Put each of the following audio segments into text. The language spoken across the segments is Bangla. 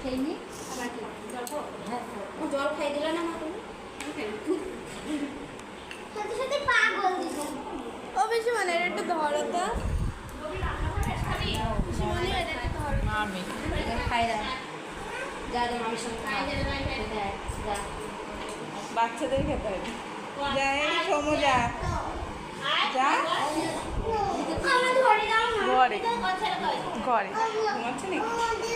খেয়ে নি জল খাই দিল না ও বেশি মানে একটু ধরো তো খাই যা যা মামির সঙ্গে বাচ্চাদের খেতে হবে যাই সমু যা যা ঘরে ঘরে ঘুমাচ্ছে নাকি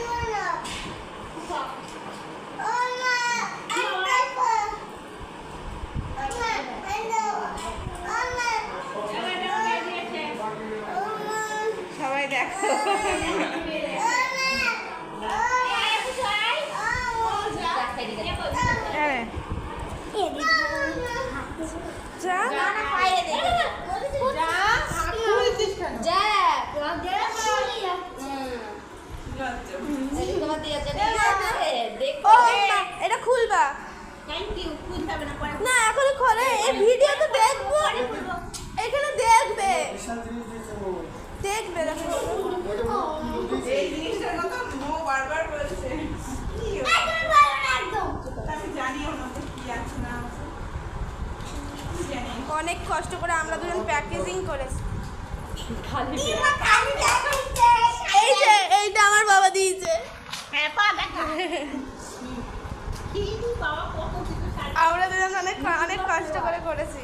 সবাই দেখো এটা খুলবা না এখন খোলে এই ভিডিও তো দেখবো এখানে দেখবে দেখবে এই জিনিসটার কথা মো বারবার বলছে অনেক কষ্ট করে আমরা দুজন প্যাকেজিং করেছি এইটা আমার বাবা দিয়েছে আমরা দুজন অনেক অনেক কষ্ট করে করেছি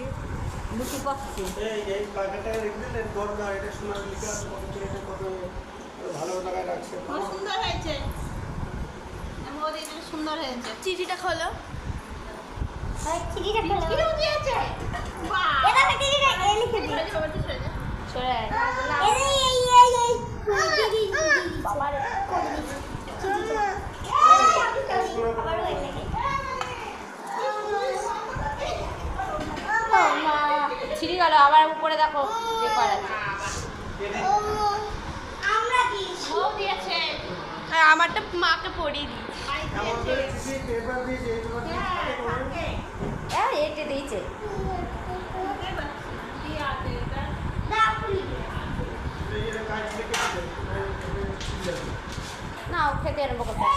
সুন্দর হয়েছে চিঠিটা খোলো ছিঁড়ে গেল আবার উপরে দেখো আমারটা মাকে পড়িয়ে দিই এটে দিয়েছে না ও খেতে আরম্ভ করতে